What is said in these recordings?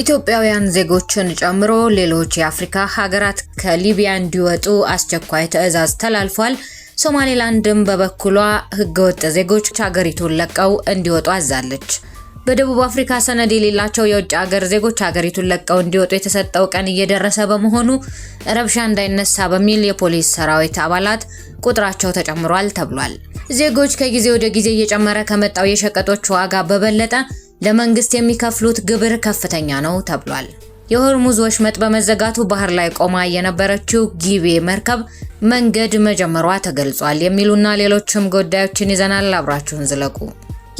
ኢትዮጵያውያን ዜጎችን ጨምሮ ሌሎች የአፍሪካ ሀገራት ከሊቢያ እንዲወጡ አስቸኳይ ትዕዛዝ ተላልፏል። ሶማሌላንድም በበኩሏ ህገወጥ ዜጎች ሀገሪቱን ለቀው እንዲወጡ አዛለች። በደቡብ አፍሪካ ሰነድ የሌላቸው የውጭ ሀገር ዜጎች ሀገሪቱን ለቀው እንዲወጡ የተሰጠው ቀን እየደረሰ በመሆኑ ረብሻ እንዳይነሳ በሚል የፖሊስ ሰራዊት አባላት ቁጥራቸው ተጨምሯል ተብሏል። ዜጎች ከጊዜ ወደ ጊዜ እየጨመረ ከመጣው የሸቀጦች ዋጋ በበለጠ ለመንግስት የሚከፍሉት ግብር ከፍተኛ ነው ተብሏል። የሆርሙዝ ወሽመጥ በመዘጋቱ ባህር ላይ ቆማ የነበረችው ጊቤ መርከብ መንገድ መጀመሯ ተገልጿል። የሚሉና ሌሎችም ጉዳዮችን ይዘናል። አብራችሁን ዝለቁ።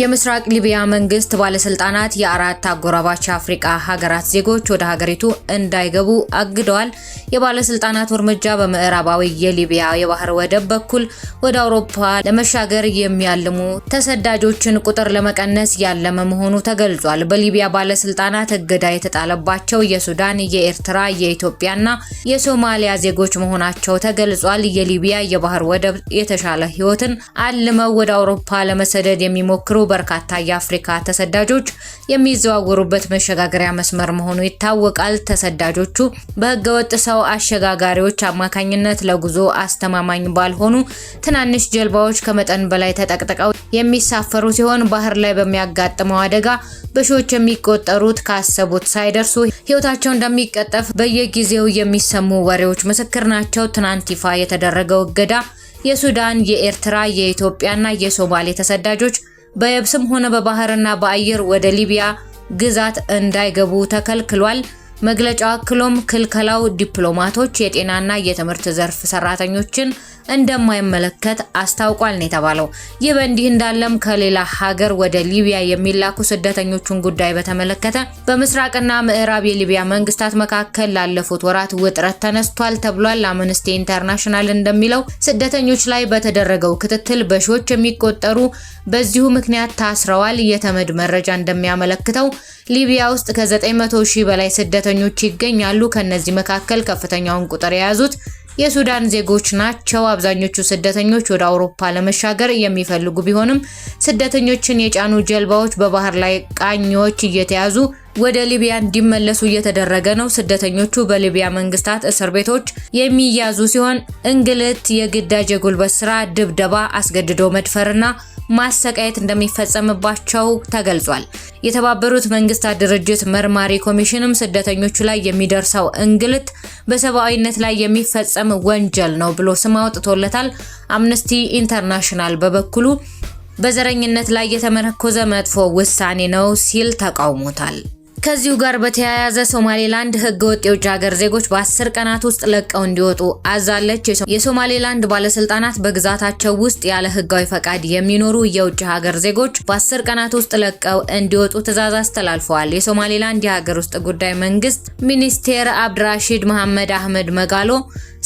የምስራቅ ሊቢያ መንግስት ባለስልጣናት የአራት አጎራባች አፍሪካ ሀገራት ዜጎች ወደ ሀገሪቱ እንዳይገቡ አግደዋል። የባለስልጣናቱ እርምጃ በምዕራባዊ የሊቢያ የባህር ወደብ በኩል ወደ አውሮፓ ለመሻገር የሚያልሙ ተሰዳጆችን ቁጥር ለመቀነስ ያለመ መሆኑ ተገልጿል። በሊቢያ ባለስልጣናት እገዳ የተጣለባቸው የሱዳን፣ የኤርትራ፣ የኢትዮጵያና የሶማሊያ ዜጎች መሆናቸው ተገልጿል። የሊቢያ የባህር ወደብ የተሻለ ህይወትን አልመው ወደ አውሮፓ ለመሰደድ የሚሞክሩ በርካታ የአፍሪካ ተሰዳጆች የሚዘዋወሩበት መሸጋገሪያ መስመር መሆኑ ይታወቃል። ተሰዳጆቹ በህገወጥ ሰው አሸጋጋሪዎች አማካኝነት ለጉዞ አስተማማኝ ባልሆኑ ትናንሽ ጀልባዎች ከመጠን በላይ ተጠቅጥቀው የሚሳፈሩ ሲሆን ባህር ላይ በሚያጋጥመው አደጋ በሺዎች የሚቆጠሩት ካሰቡት ሳይደርሱ ህይወታቸው እንደሚቀጠፍ በየጊዜው የሚሰሙ ወሬዎች ምስክር ናቸው። ትናንት ይፋ የተደረገው እገዳ የሱዳን፣ የኤርትራ፣ የኢትዮጵያና የሶማሌ ተሰዳጆች በየብስም ሆነ በባህርና በአየር ወደ ሊቢያ ግዛት እንዳይገቡ ተከልክሏል። መግለጫው አክሎም ክልከላው ዲፕሎማቶች፣ የጤናና የትምህርት ዘርፍ ሰራተኞችን እንደማይመለከት አስታውቋል ነው የተባለው። ይህ በእንዲህ እንዳለም ከሌላ ሀገር ወደ ሊቢያ የሚላኩ ስደተኞችን ጉዳይ በተመለከተ በምስራቅና ምዕራብ የሊቢያ መንግስታት መካከል ላለፉት ወራት ውጥረት ተነስቷል ተብሏል። አምነስቲ ኢንተርናሽናል እንደሚለው ስደተኞች ላይ በተደረገው ክትትል በሺዎች የሚቆጠሩ በዚሁ ምክንያት ታስረዋል። የተመድ መረጃ እንደሚያመለክተው ሊቢያ ውስጥ ከ900 ሺህ በላይ ስደተኞች ይገኛሉ። ከነዚህ መካከል ከፍተኛውን ቁጥር የያዙት የሱዳን ዜጎች ናቸው። አብዛኞቹ ስደተኞች ወደ አውሮፓ ለመሻገር የሚፈልጉ ቢሆንም ስደተኞችን የጫኑ ጀልባዎች በባህር ላይ ቃኞች እየተያዙ ወደ ሊቢያ እንዲመለሱ እየተደረገ ነው። ስደተኞቹ በሊቢያ መንግስታት እስር ቤቶች የሚያዙ ሲሆን እንግልት፣ የግዳጅ የጉልበት ስራ፣ ድብደባ፣ አስገድዶ መድፈርና ማሰቃየት እንደሚፈጸምባቸው ተገልጿል። የተባበሩት መንግስታት ድርጅት መርማሪ ኮሚሽንም ስደተኞቹ ላይ የሚደርሰው እንግልት በሰብአዊነት ላይ የሚፈጸም ወንጀል ነው ብሎ ስም አውጥቶለታል። አምነስቲ ኢንተርናሽናል በበኩሉ በዘረኝነት ላይ የተመረኮዘ መጥፎ ውሳኔ ነው ሲል ተቃውሞታል። ከዚሁ ጋር በተያያዘ ሶማሌላንድ ህገወጥ የውጭ ሀገር ዜጎች በ10 ቀናት ውስጥ ለቀው እንዲወጡ አዛለች። የሶማሌላንድ ባለስልጣናት በግዛታቸው ውስጥ ያለ ህጋዊ ፈቃድ የሚኖሩ የውጭ ሀገር ዜጎች በ10 ቀናት ውስጥ ለቀው እንዲወጡ ትዕዛዝ አስተላልፈዋል። የሶማሌላንድ የሀገር ውስጥ ጉዳይ መንግስት ሚኒስቴር አብድራሺድ መሐመድ አህመድ መጋሎ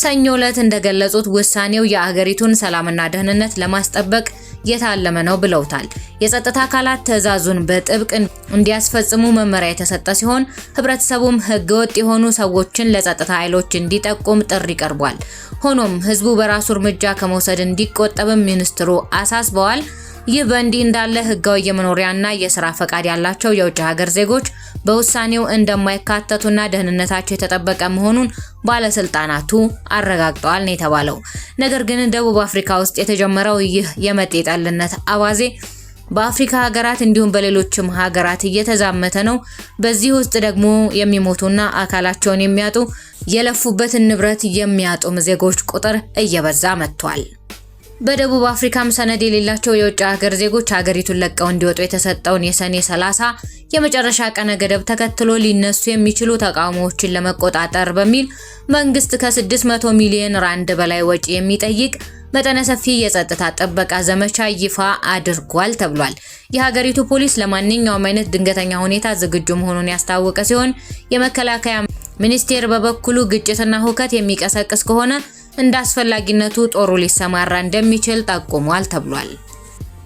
ሰኞ ዕለት እንደገለጹት ውሳኔው የሀገሪቱን ሰላምና ደህንነት ለማስጠበቅ የታለመ ነው ብለውታል። የጸጥታ አካላት ትዕዛዙን በጥብቅ እንዲያስፈጽሙ መመሪያ የተሰጠ ሲሆን ህብረተሰቡም ህገወጥ የሆኑ ሰዎችን ለጸጥታ ኃይሎች እንዲጠቁም ጥሪ ቀርቧል። ሆኖም ህዝቡ በራሱ እርምጃ ከመውሰድ እንዲቆጠብም ሚኒስትሩ አሳስበዋል። ይህ በእንዲህ እንዳለ ህጋዊ የመኖሪያና የሥራ ፈቃድ ያላቸው የውጭ ሀገር ዜጎች በውሳኔው እንደማይካተቱና ደህንነታቸው የተጠበቀ መሆኑን ባለስልጣናቱ አረጋግጠዋል ነው የተባለው። ነገር ግን ደቡብ አፍሪካ ውስጥ የተጀመረው ይህ የመጤጠልነት አባዜ በአፍሪካ ሀገራት እንዲሁም በሌሎችም ሀገራት እየተዛመተ ነው። በዚህ ውስጥ ደግሞ የሚሞቱና አካላቸውን የሚያጡ የለፉበትን ንብረት የሚያጡም ዜጎች ቁጥር እየበዛ መጥቷል። በደቡብ አፍሪካም ሰነድ የሌላቸው የውጭ ሀገር ዜጎች ሀገሪቱን ለቀው እንዲወጡ የተሰጠውን የሰኔ 30 የመጨረሻ ቀነ ገደብ ተከትሎ ሊነሱ የሚችሉ ተቃውሞዎችን ለመቆጣጠር በሚል መንግስት ከ600 ሚሊዮን ራንድ በላይ ወጪ የሚጠይቅ መጠነ ሰፊ የጸጥታ ጥበቃ ዘመቻ ይፋ አድርጓል ተብሏል። የሀገሪቱ ፖሊስ ለማንኛውም አይነት ድንገተኛ ሁኔታ ዝግጁ መሆኑን ያስታወቀ ሲሆን የመከላከያ ሚኒስቴር በበኩሉ ግጭትና ሁከት የሚቀሰቅስ ከሆነ እንደ አስፈላጊነቱ ጦሩ ሊሰማራ እንደሚችል ጠቁሟል ተብሏል።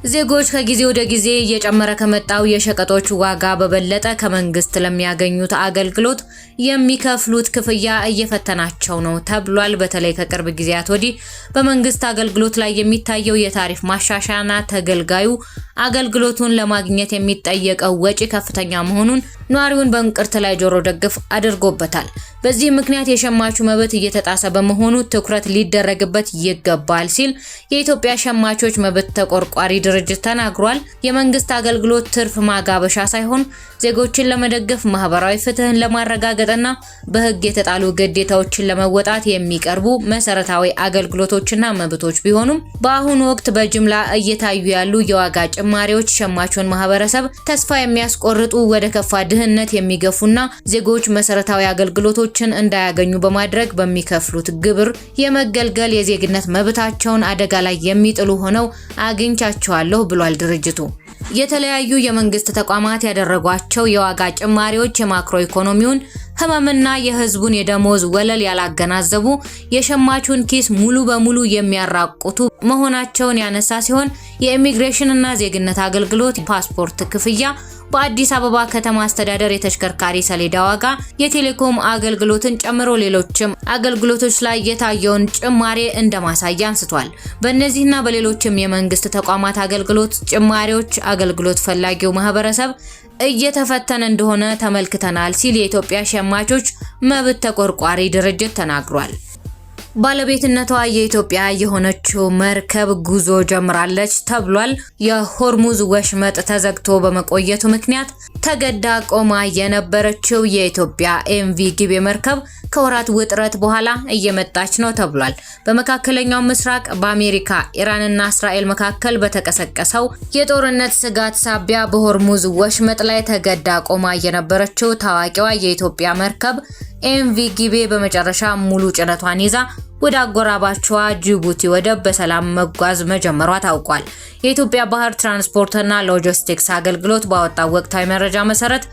ዜጎች ከጊዜ ወደ ጊዜ እየጨመረ ከመጣው የሸቀጦች ዋጋ በበለጠ ከመንግስት ለሚያገኙት አገልግሎት የሚከፍሉት ክፍያ እየፈተናቸው ነው ተብሏል። በተለይ ከቅርብ ጊዜያት ወዲህ በመንግስት አገልግሎት ላይ የሚታየው የታሪፍ ማሻሻያና ተገልጋዩ አገልግሎቱን ለማግኘት የሚጠየቀው ወጪ ከፍተኛ መሆኑን ነዋሪውን በእንቅርት ላይ ጆሮ ደግፍ አድርጎበታል። በዚህ ምክንያት የሸማቹ መብት እየተጣሰ በመሆኑ ትኩረት ሊደረግበት ይገባል ሲል የኢትዮጵያ ሸማቾች መብት ተቆርቋሪ ድርጅት ተናግሯል። የመንግስት አገልግሎት ትርፍ ማጋበሻ ሳይሆን ዜጎችን ለመደገፍ ማህበራዊ ፍትህን ለማረጋገጥና በህግ የተጣሉ ግዴታዎችን ለመወጣት የሚቀርቡ መሰረታዊ አገልግሎቶችና መብቶች ቢሆኑም በአሁኑ ወቅት በጅምላ እየታዩ ያሉ የዋጋ ጭማሪዎች ሸማቹን ማህበረሰብ ተስፋ የሚያስቆርጡ፣ ወደ ከፋ ድህነት የሚገፉና ዜጎች መሰረታዊ አገልግሎቶችን እንዳያገኙ በማድረግ በሚከፍሉት ግብር የመገልገል የዜግነት መብታቸውን አደጋ ላይ የሚጥሉ ሆነው አግኝቻቸዋለሁ ብሏል ድርጅቱ። የተለያዩ የመንግስት ተቋማት ያደረጓቸው የዋጋ ጭማሪዎች የማክሮ ኢኮኖሚውን ህመምና የህዝቡን የደሞዝ ወለል ያላገናዘቡ የሸማቹን ኪስ ሙሉ በሙሉ የሚያራቁቱ መሆናቸውን ያነሳ ሲሆን የኢሚግሬሽንና ዜግነት አገልግሎት፣ ፓስፖርት ክፍያ፣ በአዲስ አበባ ከተማ አስተዳደር የተሽከርካሪ ሰሌዳ ዋጋ፣ የቴሌኮም አገልግሎትን ጨምሮ ሌሎችም አገልግሎቶች ላይ የታየውን ጭማሪ እንደማሳያ አንስቷል። በእነዚህና በሌሎችም የመንግስት ተቋማት አገልግሎት ጭማሪዎች አገልግሎት ፈላጊው ማህበረሰብ እየተፈተነ እንደሆነ ተመልክተናል ሲል የኢትዮጵያ ሸማቾች መብት ተቆርቋሪ ድርጅት ተናግሯል። ባለቤትነቷ የኢትዮጵያ የሆነችው መርከብ ጉዞ ጀምራለች ተብሏል። የሆርሙዝ ወሽመጥ ተዘግቶ በመቆየቱ ምክንያት ተገዳ ቆማ የነበረችው የኢትዮጵያ ኤምቪ ጊቤ መርከብ ከወራት ውጥረት በኋላ እየመጣች ነው ተብሏል። በመካከለኛው ምስራቅ በአሜሪካ ኢራንና እስራኤል መካከል በተቀሰቀሰው የጦርነት ስጋት ሳቢያ በሆርሙዝ ወሽመጥ ላይ ተገዳ ቆማ የነበረችው ታዋቂዋ የኢትዮጵያ መርከብ ኤምቪ ጊቤ በመጨረሻ ሙሉ ጭነቷን ይዛ ወደ አጎራባቿ ጅቡቲ ወደብ በሰላም መጓዝ መጀመሯ ታውቋል። የኢትዮጵያ ባህር ትራንስፖርትና ሎጂስቲክስ አገልግሎት ባወጣው ወቅታዊ መረጃ መሰረት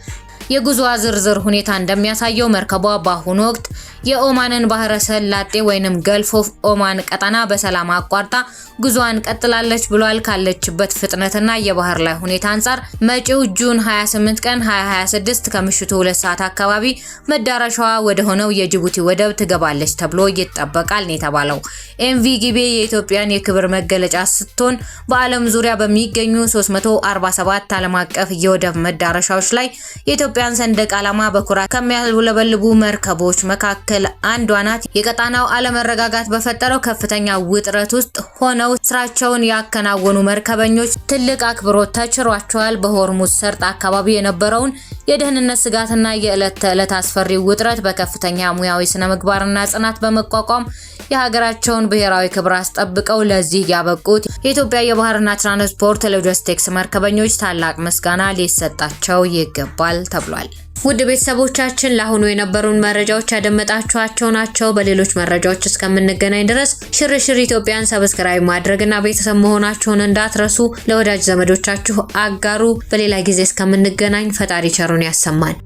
የጉዞዋ ዝርዝር ሁኔታ እንደሚያሳየው መርከቧ በአሁኑ ወቅት የኦማንን ባህረ ሰላጤ ወይንም ገልፍ ኦፍ ኦማን ቀጠና በሰላም አቋርጣ ጉዞዋን ቀጥላለች ብሏል። ካለችበት ፍጥነትና የባህር ላይ ሁኔታ አንጻር መጪው ጁን 28 ቀን 2026 ከምሽቱ 2 ሰዓት አካባቢ መዳረሻዋ ወደ ሆነው የጅቡቲ ወደብ ትገባለች ተብሎ ይጠበቃል ነው የተባለው። ኤምቪ ጊቤ የኢትዮጵያን የክብር መገለጫ ስትሆን በዓለም ዙሪያ በሚገኙ 347 ዓለም አቀፍ የወደብ መዳረሻዎች ላይ የኢትዮጵያን ሰንደቅ ዓላማ በኩራት ከሚያውለበልቡ መርከቦች መካከል አንዷ ናት። የቀጣናው አለመረጋጋት በፈጠረው ከፍተኛ ውጥረት ውስጥ ሆነው ስራቸውን ያከናወኑ መርከበኞች ትልቅ አክብሮት ተችሯቸዋል። በሆርሙዝ ሰርጥ አካባቢ የነበረውን የደህንነት ስጋትና የዕለት ተዕለት አስፈሪ ውጥረት በከፍተኛ ሙያዊ ስነ ምግባርና ጽናት በመቋቋም የሀገራቸውን ብሔራዊ ክብር አስጠብቀው ለዚህ ያበቁት የኢትዮጵያ የባህርና ትራንስፖርት ሎጂስቲክስ መርከበኞች ታላቅ ምስጋና ሊሰጣቸው ይገባል ተብሏል። ውድ ቤተሰቦቻችን ለአሁኑ የነበሩን መረጃዎች ያደመጣችኋቸው ናቸው። በሌሎች መረጃዎች እስከምንገናኝ ድረስ ሽርሽር ኢትዮጵያን ሰብስክራይብ ማድረግና ቤተሰብ መሆናችሁን እንዳትረሱ። ለወዳጅ ዘመዶቻችሁ አጋሩ። በሌላ ጊዜ እስከምንገናኝ ፈጣሪ ቸሩን ያሰማን።